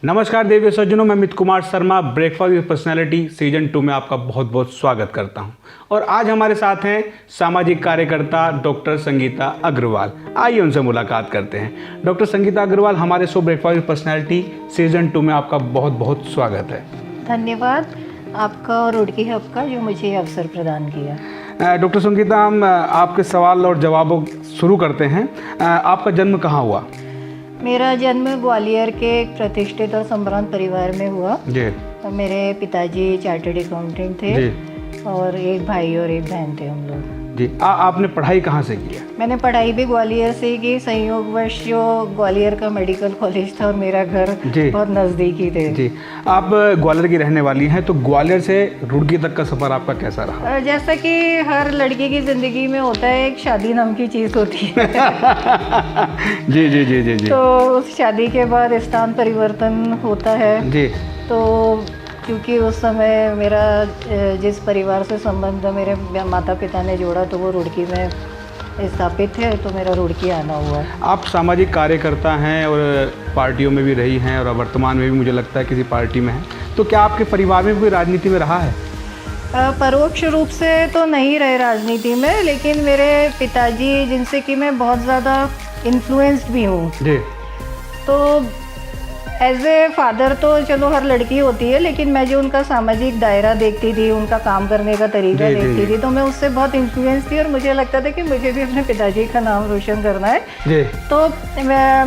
नमस्कार देवी सज्जनों, मैं Amit Kumar Sharma breakfast with personality season 2 में आपका बहुत बहुत स्वागत करता हूं। और आज हमारे साथ हैं सामाजिक कार्यकर्ता डॉक्टर संगीता अग्रवाल। आइए उनसे मुलाकात करते हैं। डॉक्टर संगीता अग्रवाल, हमारे show breakfast with personality season 2 में आपका बहुत बहुत स्वागत है। धन्यवाद आपका और रुड़की हब का जो मुझे अवसर प्रदान किया। डॉक्टर संगीता, हम आपके सवाल और जवाबों शुरू करते हैं। आपका जन्म कहाँ हुआ? मेरा जन्म ग्वालियर के एक प्रतिष्ठित और संभ्रांत परिवार में हुआ। जी। मेरे पिताजी चार्टर्ड अकाउंटेंट थे जी। और एक भाई और एक बहन थे हम लोग। जी। आपने पढ़ाई कहाँ से की है? मैंने पढ़ाई भी ग्वालियर से ही की। संयोगवश जो ग्वालियर का मेडिकल कॉलेज था और मेरा घर बहुत नज़दीकी थे। जी। आप ग्वालियर की रहने वाली हैं, तो ग्वालियर से रुड़की तक का सफ़र आपका कैसा रहा? जैसा कि हर लड़की की ज़िंदगी में होता है, एक शादी नाम की चीज़ होती है। जी जी जी जी जी। तो उस शादी के बाद स्थान परिवर्तन होता है। जी। तो क्योंकि उस समय मेरा जिस परिवार से संबंध मेरे माता पिता ने जोड़ा तो वो रुड़की में स्थापित थे, तो मेरा रुड़की आना हुआ। आप सामाजिक कार्यकर्ता हैं और पार्टियों में भी रही हैं और वर्तमान में भी मुझे लगता है किसी पार्टी में हैं, तो क्या आपके परिवार में कोई राजनीति में रहा है? परोक्ष रूप से तो नहीं रहे राजनीति में, लेकिन मेरे पिताजी जिनसे कि मैं बहुत ज़्यादा इन्फ्लुएंस्ड भी हूँ। जी। तो एज ए फादर तो चलो हर लड़की होती है, लेकिन मैं जो उनका सामाजिक दायरा देखती थी, उनका काम करने का तरीका देखती थी, तो मैं उससे बहुत इन्फ्लुएंस थी और मुझे लगता था कि मुझे भी अपने पिताजी का नाम रोशन करना है। जी। तो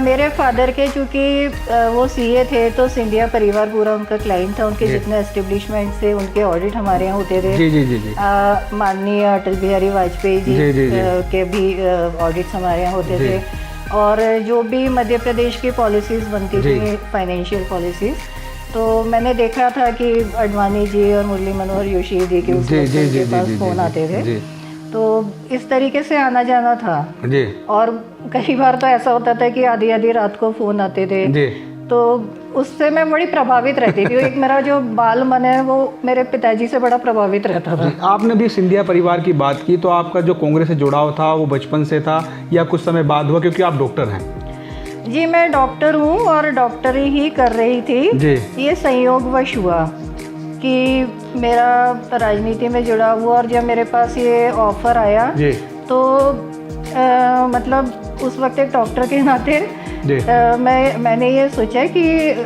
मेरे फादर के चूँकि वो सीए थे, तो सिंधिया परिवार पूरा उनका क्लाइंट था। उनके जितने एस्टेब्लिशमेंट से उनके ऑडिट हमारे यहाँ होते थे। माननीय अटल बिहारी वाजपेयी जी के भी ऑडिट्स हमारे यहाँ होते थे। और जो भी मध्य प्रदेश की पॉलिसीज़ बनती थी, फाइनेंशियल पॉलिसीज़, तो मैंने देखा था कि अडवाणी जी और मुरली मनोहर जोशी जी के उनके पास फ़ोन आते थे। तो इस तरीके से आना जाना था। जी। और कई बार तो ऐसा होता था कि आधी आधी रात को फ़ोन आते थे। जी। तो उससे मैं बड़ी प्रभावित रहती थी। एक मेरा जो बाल मन है वो मेरे पिताजी से बड़ा प्रभावित रहता था। आपने भी सिंधिया परिवार की बात की, तो आपका जो कांग्रेस से जुड़ाव था वो बचपन से था या कुछ समय बाद हुआ, क्योंकि आप डॉक्टर हैं? जी, मैं डॉक्टर हूँ और डॉक्टरी ही कर रही थी। जी। ये संयोगवश हुआ कि मेरा राजनीति में जुड़ा हुआ, और जब मेरे पास ये ऑफर आया जी, तो मतलब उस वक्त एक डॉक्टर के नाते मैंने ये सोचा कि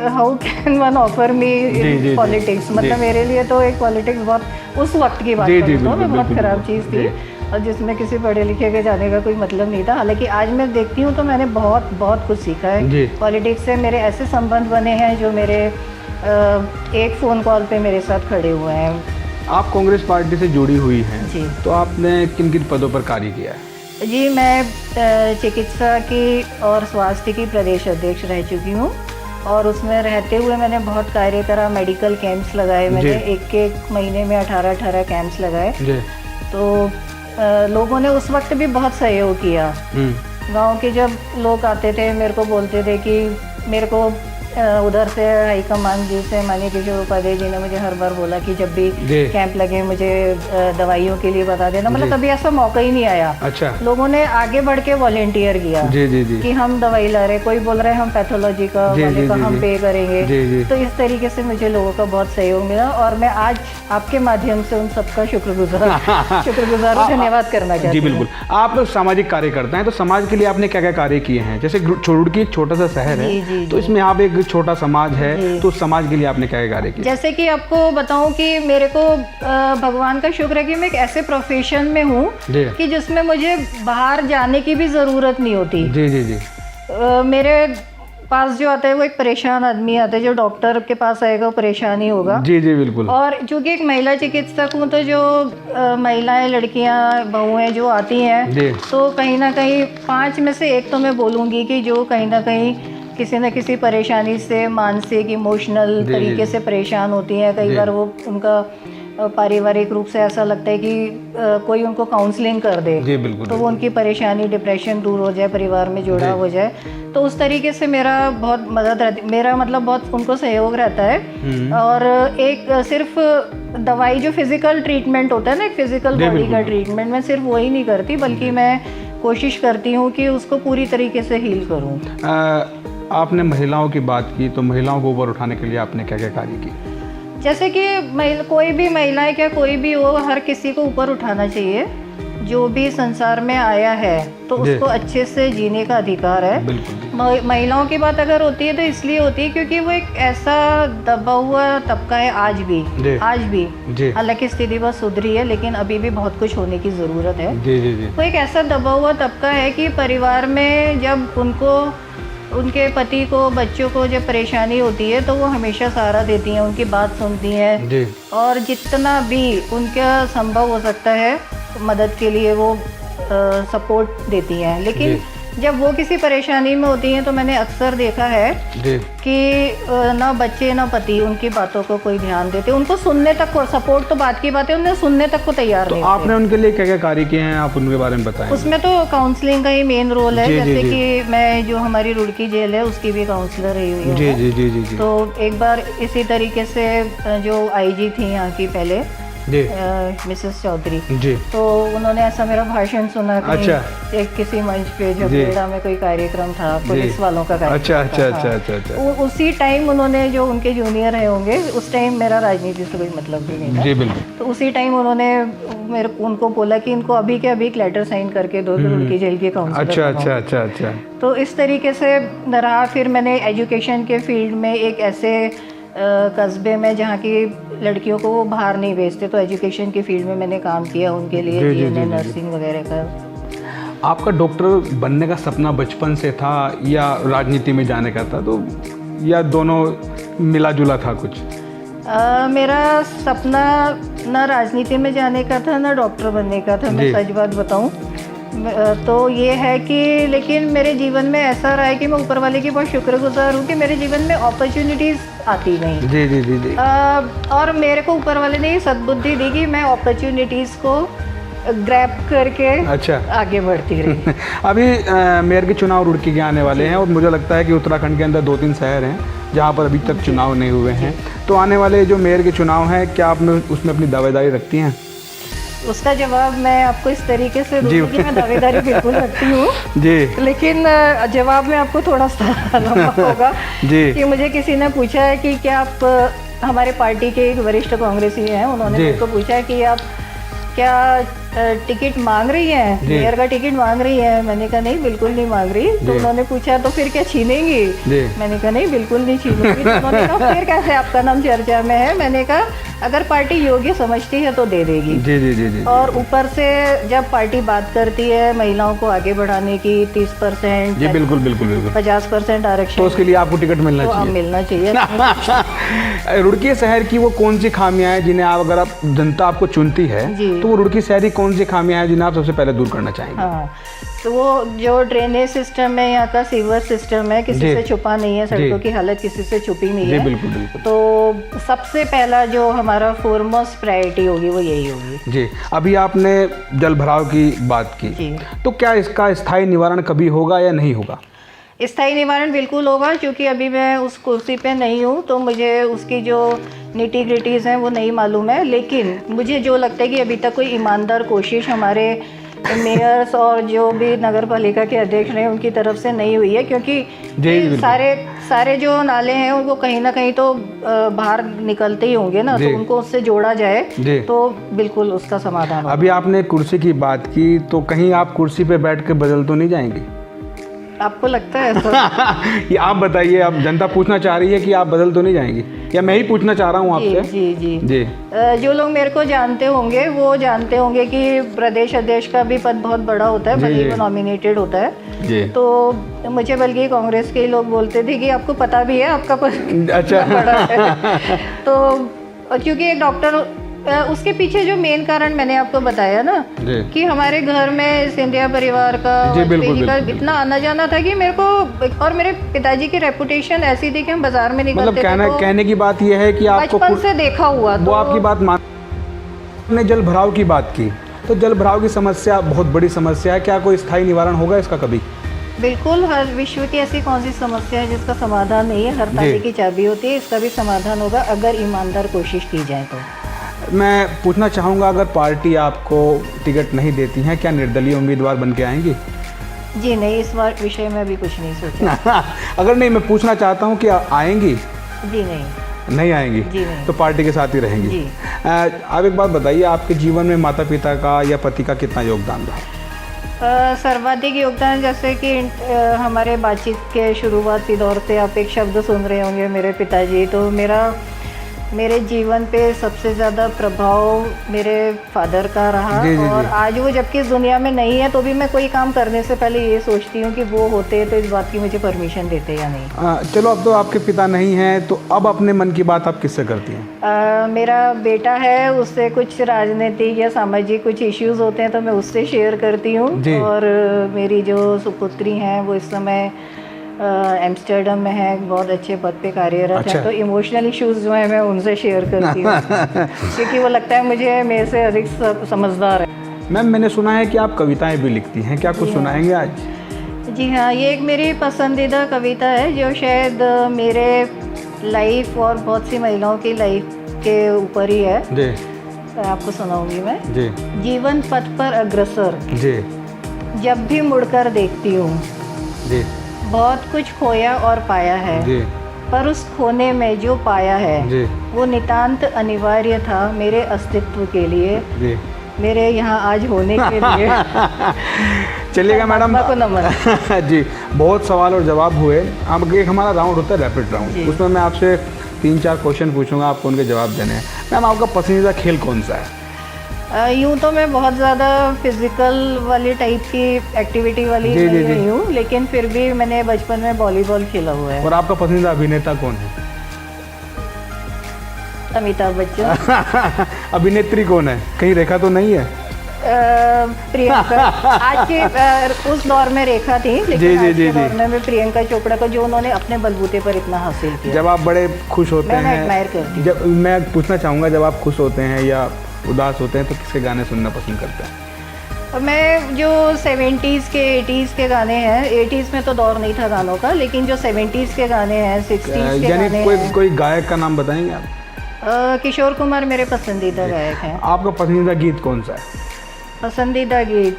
how can one offer me politics. मतलब मेरे लिए तो एक पॉलिटिक्स बहुत उस वक्त की बात में बहुत ख़राब चीज़ थी और जिसमें किसी पढ़े लिखे के जाने का कोई मतलब नहीं था। हालांकि आज मैं देखती हूँ तो मैंने बहुत बहुत कुछ सीखा है पॉलिटिक्स से। मेरे ऐसे संबंध बने हैं जो मेरे एक फ़ोन कॉल पे मेरे साथ खड़े हुए हैं। आप कांग्रेस पार्टी से जुड़ी हुई हैं जी, तो आपने किन किन पदों पर कार्य किया है? जी, मैं चिकित्सा की और स्वास्थ्य की प्रदेश अध्यक्ष रह चुकी हूँ और उसमें रहते हुए मैंने बहुत कार्य करा। मेडिकल कैंप्स लगाए मैंने, एक महीने में 18 कैंप्स लगाए। तो लोगों ने उस वक्त भी बहुत सहयोग किया। गांव के जब लोग आते थे मेरे को बोलते थे कि मेरे को उधर से हाईकमान जी से माननीय किशोर उपाध्याय जी ने मुझे हर बार बोला कि जब भी कैंप लगे मुझे दवाइयों के लिए बता देना। मतलब कभी ऐसा मौका ही नहीं आया। अच्छा। लोगों ने आगे बढ़ के वॉलेंटियर किया कि हम दवाई ला रहे, कोई बोल रहे हैं हम पैथोलॉजी का वाले का हम पे करेंगे। तो इस तरीके से मुझे लोगों का बहुत सहयोग मिला और मैं आज आपके माध्यम से उन सबका शुक्रगुजार धन्यवाद करना चाहती हूँ। जी बिल्कुल। आप सामाजिक कार्यकर्ता हैं, तो समाज के लिए आपने क्या क्या कार्य किए हैं? जैसे रुड़की एक छोटा सा शहर है, तो इसमें आप एक छोटा समाज है, तो समाज के लिए आपने क्या कार्य किया? जैसे कि आपको बताऊं कि मेरे को भगवान का शुक्र है कि मैं एक ऐसे प्रोफेशन में हूँ कि जिसमें मुझे बाहर जाने की भी ज़रूरत नहीं होती। जी जी जी। मेरे पास जो आता है वो एक परेशान आदमी आता है। जो डॉक्टर के पास आएगा वो परेशान ही होगा। जी जी बिल्कुल। और चूँकि एक महिला चिकित्सक हूँ, तो जो महिलाएं, लड़कियाँ, बहुएं जो आती हैं, तो कहीं ना कहीं 5 में से 1 तो मैं बोलूँगी कि जो कहीं ना कहीं किसी न किसी परेशानी से मानसिक इमोशनल तरीके से परेशान होती हैं। कई बार वो उनका पारिवारिक रूप से ऐसा लगता है कि कोई उनको काउंसलिंग कर दे तो वो उनकी परेशानी, डिप्रेशन दूर हो जाए, परिवार में जुड़ा हो जाए। तो उस तरीके से मेरा बहुत मदद रहती, मेरा मतलब बहुत उनको सहयोग रहता है। और एक सिर्फ दवाई जो फिजिकल ट्रीटमेंट होता है ना, एक फिजिकल बॉडी का ट्रीटमेंट, मैं सिर्फ वही नहीं करती बल्कि मैं कोशिश करती हूँ कि उसको पूरी तरीके से हील करूँ। आपने महिलाओं की बात की, तो महिलाओं को ऊपर उठाने के लिए आपने क्या क्या कार्य किए? जैसे कि कोई भी महिला क्या कोई भी हो, हर किसी को ऊपर उठाना चाहिए। जो भी संसार में आया है तो उसको अच्छे से जीने का अधिकार है। महिलाओं की बात अगर होती है तो इसलिए होती है क्योंकि वो एक ऐसा दबा हुआ तबका है आज भी हालांकि स्थिति बहुत सुधरी है, लेकिन अभी भी बहुत कुछ होने की ज़रूरत है। वो एक ऐसा दबा हुआ तबका है कि परिवार में जब उनके पति को, बच्चों को जब परेशानी होती है तो वो हमेशा सहारा देती हैं, उनकी बात सुनती हैं और जितना भी उनका संभव हो सकता है मदद के लिए वो सपोर्ट देती हैं। लेकिन जब वो किसी परेशानी में होती हैं तो मैंने अक्सर देखा है कि ना बच्चे ना पति उनकी बातों को कोई ध्यान देते, उनको सुनने तक को, सपोर्ट तो बात की बात है, उन्हें सुनने तक को तैयार नहीं। आपने उनके लिए क्या क्या कार्य किए हैं, आप उनके बारे में बताएं। उसमें तो काउंसलिंग का ही मेन रोल है। जैसे कि मैं जो हमारी रुड़की जेल है उसकी भी काउंसलर रही हुई है। तो एक बार इसी तरीके से जो IG थी यहाँ की पहले मिसेस चौधरी, तो उन्होंने ऐसा मेरा भाषण सुना एक किसी मंच पे जब बेड़ा में कोई कार्यक्रम था, पुलिस वालों का कार्यक्रम था। उसी टाइम उन्होंने, जो उनके जूनियर रहे होंगे उस टाइम, मेरा राजनीति से कोई मतलब भी नहीं था, तो उसी टाइम उन्होंने उनको बोला कि इनको अभी के अभी एक लेटर साइन करके दो कि उनकी जेल की काउंसलर। अच्छा। तो इस तरीके से रहा। फिर मैंने एजुकेशन के फील्ड में एक ऐसे कस्बे में जहाँ की लड़कियों को वो बाहर नहीं भेजते, तो एजुकेशन की फील्ड में मैंने काम किया उनके लिए, GNA नर्सिंग वगैरह का। आपका डॉक्टर बनने का सपना बचपन से था या राजनीति में जाने का था, तो या दोनों मिला जुला था कुछ? मेरा सपना ना राजनीति में जाने का था ना डॉक्टर बनने का था, मैं सच बात बताऊं तो ये है कि, लेकिन मेरे जीवन में ऐसा रहा है कि मैं ऊपर वाले की बहुत शुक्रगुजार हूँ कि मेरे जीवन में अपॉर्चुनिटीज़ आती नहीं। जी। और मेरे को ऊपर वाले ने ये सद्बुद्धि दी कि मैं अपॉर्चुनिटीज़ को ग्रैब करके आगे बढ़ती रही। अभी मेयर के चुनाव रुड़की के आने वाले हैं और मुझे लगता है कि उत्तराखंड के अंदर 2-3 शहर हैं जहाँ पर अभी तक चुनाव नहीं हुए हैं, तो आने वाले जो मेयर के चुनाव हैं, क्या आप उसमें अपनी दावेदारी रखती हैं? उसका जवाब मैं आपको इस तरीके से दूंगी कि मैं दावेदारी बिल्कुल रखती हूँ जी, लेकिन जवाब में आपको थोड़ा सा लंबा होगा जी। कि मुझे किसी ने पूछा है कि क्या आप, हमारे पार्टी के एक वरिष्ठ कांग्रेसी हैं, उन्होंने मुझको पूछा है कि आप क्या टिकट मांग रही है, मेयर का टिकट मांग रही है? मैंने कहा नहीं, बिल्कुल नहीं मांग रही। तो उन्होंने पूछा तो फिर क्या छीनेंगी? मैंने कहा नहीं, बिल्कुल नहीं छीनूंगी। तो उन्होंने कहा फिर कैसे आपका नाम चर्चा में है? मैंने कहा अगर पार्टी योग्य समझती है तो दे देगी। जी। और ऊपर से जब पार्टी बात करती है महिलाओं को आगे बढ़ाने की 30%, जी बिल्कुल 50% आरक्षण, तो उसके लिए आपको टिकट मिलना चाहिए। रुड़की शहर की वो कौन सी खामियां हैं जिन्हें आप, अगर आप जनता आपको चुनती है तो वो रुड़की शहर की कौन सी खामियां हैं जिन्हें आप सबसे पहले दूर करना चाहेंगे? हाँ, तो वो जो ड्रेनेज सिस्टम है, यहाँ का सीवर सिस्टम है, किसी से छुपा नहीं है, सड़कों की हालत किसी से छुपी नहीं है। बिल्कुल। तो सबसे पहला जो हमारा फोरमोस्ट प्रायोरिटी होगी वो यही होगी जी। अभी आपने जल भराव की बात की, तो क्या इसका स्थायी निवारण कभी होगा या नहीं होगा? स्थायी निवारण बिल्कुल होगा, क्योंकि अभी मैं उस कुर्सी पे नहीं हूँ तो मुझे उसकी जो निटी ग्रिटीज़ हैं वो नहीं मालूम है। लेकिन मुझे जो लगता है कि अभी तक कोई ईमानदार कोशिश हमारे मेयर्स और जो भी नगर पालिका के अध्यक्ष रहे उनकी तरफ से नहीं हुई है, क्योंकि सारे जो नाले हैं उनको कहीं ना कहीं तो बाहर निकलते ही होंगे ना, तो उनको उससे जोड़ा जाए तो बिल्कुल उसका समाधान होगा। अभी आपने कुर्सी की बात की, तो कहीं आप कुर्सी पे बैठ के बदल तो नहीं जाएंगे? आपको लगता है ऐसा? ये आप बताइए, अब जनता पूछना चाह रही है कि आप बदल तो नहीं जाएंगे, या मैं ही पूछना चाह रहा हूँ आपसे? जी। जो लोग मेरे को जानते होंगे वो जानते होंगे कि प्रदेश अध्यक्ष का भी पद बहुत बड़ा होता है, भले ही वो नॉमिनेटेड होता है। तो मुझे बल्कि कांग्रेस के लोग बोलते थे कि आपको पता भी है आपका पद अच्छा बड़ा है। तो क्योंकि एक डॉक्टर, उसके पीछे जो मेन कारण मैंने आपको बताया ना कि हमारे घर में सिंधिया परिवार का इतना आना जाना था कि मेरे को और मेरे पिताजी की रेपुटेशन ऐसी थी कि हम बाजार में निकलते थे। मतलब कहने की बात यह है कि आपको बचपन से देखा हुआ, वो आपकी बात मान। आपने जल भराव की बात की, तो जल भराव की समस्या बहुत बड़ी समस्या है, क्या कोई स्थायी निवारण होगा इसका कभी? बिल्कुल, हर विश्व की ऐसी कौन सी समस्या है जिसका समाधान नहीं है? हर ताले की चाबी होती है, इसका भी समाधान होगा अगर ईमानदार कोशिश की जाए तो। मैं पूछना चाहूँगा, अगर पार्टी आपको टिकट नहीं देती है, क्या निर्दलीय उम्मीदवार बन के आएंगी? जी नहीं, इस बार विषय में अभी कुछ नहीं सोचा। अगर नहीं, मैं पूछना चाहता हूँ कि आएंगी? जी नहीं आएंगी? जी नहीं। तो पार्टी के साथ ही रहेंगी? जी। आप एक बात बताइए, आपके जीवन में माता पिता का या पति का कितना योगदान रहा? सर्वाधिक योगदान, जैसे कि हमारे बातचीत के शुरुआती दौर से आप एक शब्द सुन रहे होंगे मेरे पिताजी, तो मेरे जीवन पे सबसे ज़्यादा प्रभाव मेरे फादर का रहा। जी, जी, और जी। आज वो जबकि इस दुनिया में नहीं है, तो भी मैं कोई काम करने से पहले ये सोचती हूँ कि वो होते तो इस बात की मुझे परमिशन देते या नहीं। चलो, अब तो आपके पिता नहीं हैं, तो अब अपने मन की बात आप किससे करती हैं? मेरा बेटा है, उससे कुछ राजनीतिक या सामाजिक कुछ इश्यूज होते हैं तो मैं उससे शेयर करती हूँ। और मेरी जो सुपुत्री हैं वो इस समय एम्स्टर्डम में है, बहुत अच्छे पद पे कार्यरत अच्छा। है, तो इमोशनल इश्यूज जो है मैं उनसे शेयर करती हूँ क्योंकि वो लगता है मुझे मेरे से अधिक समझदार है। मैम, मैंने सुना है कि आप कविताएं भी लिखती हैं, क्या कुछ सुनाएंगे आज? जी हाँ, ये एक मेरी पसंदीदा कविता है जो शायद मेरे लाइफ और बहुत सी महिलाओं की लाइफ के ऊपर ही है। जी। आपको सुनाऊंगी मैं। जी। जीवन पथ पर अग्रसर, जी। जब भी मुड़कर देखती हूँ, जी। बहुत कुछ खोया और पाया है, जी। पर उस खोने में जो पाया है जी। वो नितांत अनिवार्य था मेरे अस्तित्व के लिए, जी। मेरे यहाँ आज होने के लिए। चलिएगा मैडम। को नमन। जी, बहुत सवाल और जवाब हुए। अब एक हमारा राउंड होता है रैपिड राउंड, उसमें मैं आपसे 3-4 क्वेश्चन पूछूंगा, आपको उनके जवाब देने हैं। मैम, आपका पसंदीदा खेल कौन सा है? यूँ तो मैं बहुत ज़्यादा फिजिकल वाली टाइप की एक्टिविटी वाली जी, जी, नहीं हूँ, लेकिन फिर भी मैंने बचपन में वॉलीबॉल खेला हुआ है। और आपका पसंदीदा अभिनेता कौन है? अमिताभ बच्चन। अभिनेत्री कौन है? कहीं रेखा तो नहीं है? प्रियंका। आज के उस दौर में रेखा थी, लेकिन आज के दौर में प्रियंका चोपड़ा का, जो उन्होंने अपने बलबूते पर इतना हासिल किया। जब आप बड़े खुश होते हैं, मैं एडमायर करती हूँ। जब मैं पूछना चाहूँगा, जब आप खुश होते हैं या उदास होते हैं तो किसके गाने सुनना पसंद करते हैं? मैं जो 70s के 80s के गाने हैं, 80s में तो दौर नहीं था गानों का, लेकिन जो 70s के गाने हैं, 60s के गाने हैं। कोई गायक का नाम बताएंगे आप? किशोर कुमार मेरे पसंदीदा गायक हैं। आपका पसंदीदा गीत कौन सा है? पसंदीदा गीत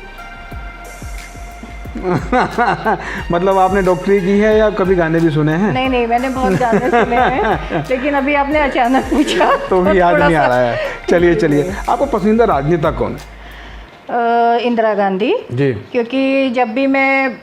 मतलब आपने डॉक्टरी की है या कभी गाने भी सुने हैं? नहीं, मैंने बहुत गाने सुने हैं, लेकिन अभी आपने अचानक पूछा तो भी याद नहीं आ रहा है। चलिए, आपको पसंदीदा राजनेता कौन है? इंदिरा गांधी जी, क्योंकि जब भी मैं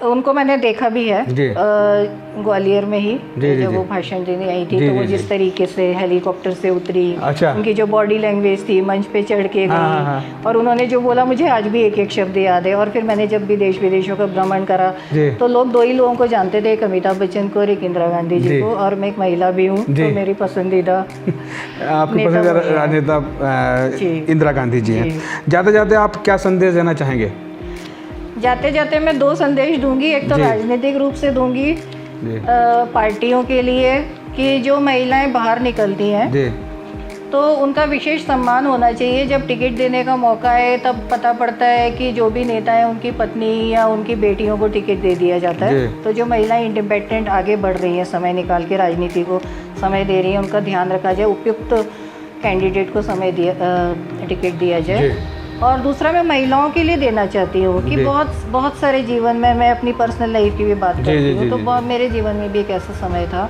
उनको मैंने देखा भी है ग्वालियर में ही, जब वो भाषण देने आई थी, तो वो जिस तरीके से हेलीकॉप्टर से उतरी, अच्छा, उनकी जो बॉडी लैंग्वेज थी, मंच पे चढ़ के गई, और उन्होंने जो बोला मुझे आज भी एक शब्द याद है। और फिर मैंने जब भी देश विदेशों का भ्रमण करा तो लोग 2 ही लोगों को जानते थे, एक अमिताभ बच्चन को और एक इंदिरा गांधी जी को, और मैं एक महिला भी हूँ, तो मेरी पसंदीदा आपकी पसंदीदा राजनेता इंदिरा गांधी जी हैं। जाते जाते आप क्या संदेश देना चाहेंगे? जाते जाते मैं 2 संदेश दूंगी। एक तो राजनीतिक रूप से दूंगी पार्टियों के लिए कि जो महिलाएं बाहर निकलती हैं तो उनका विशेष सम्मान होना चाहिए। जब टिकट देने का मौका है तब पता पड़ता है कि जो भी नेता है उनकी पत्नी या उनकी बेटियों को टिकट दे दिया जाता है। तो जो महिलाएं इंडिपेंडेंट आगे बढ़ रही हैं, समय निकाल के राजनीति को समय दे रही हैं, उनका ध्यान रखा जाए, उपयुक्त कैंडिडेट को टिकट दिया जाए। और दूसरा मैं महिलाओं के लिए देना चाहती हूँ कि बहुत सारे जीवन में, मैं अपनी पर्सनल लाइफ की भी बात करती हूँ, तो बहुत मेरे जीवन में भी एक ऐसा समय था,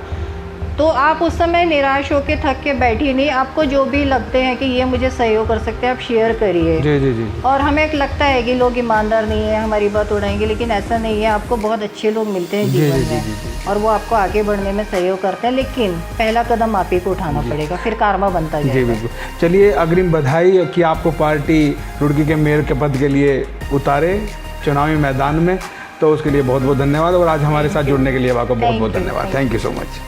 तो आप उस समय निराश होकर थक के बैठिए नहीं, आपको जो भी लगते हैं कि ये मुझे सहयोग कर सकते हैं, आप शेयर करिए। और हमें एक लगता है कि लोग ईमानदार नहीं है, हमारी बात उड़ाएंगे, लेकिन ऐसा नहीं है। आपको बहुत अच्छे लोग मिलते हैं जीवन में और वो आपको आगे बढ़ने में सहयोग करते हैं, लेकिन पहला कदम आप ही को उठाना पड़ेगा, फिर कारमा बनता जाएगा। जी बिल्कुल। चलिए, अग्रिम बधाई कि आपको पार्टी रुड़की के मेयर के पद के लिए उतारे चुनावी मैदान में, तो उसके लिए बहुत बहुत धन्यवाद। और आज हमारे साथ जुड़ने के लिए आपको बहुत बहुत धन्यवाद। Thank you so much.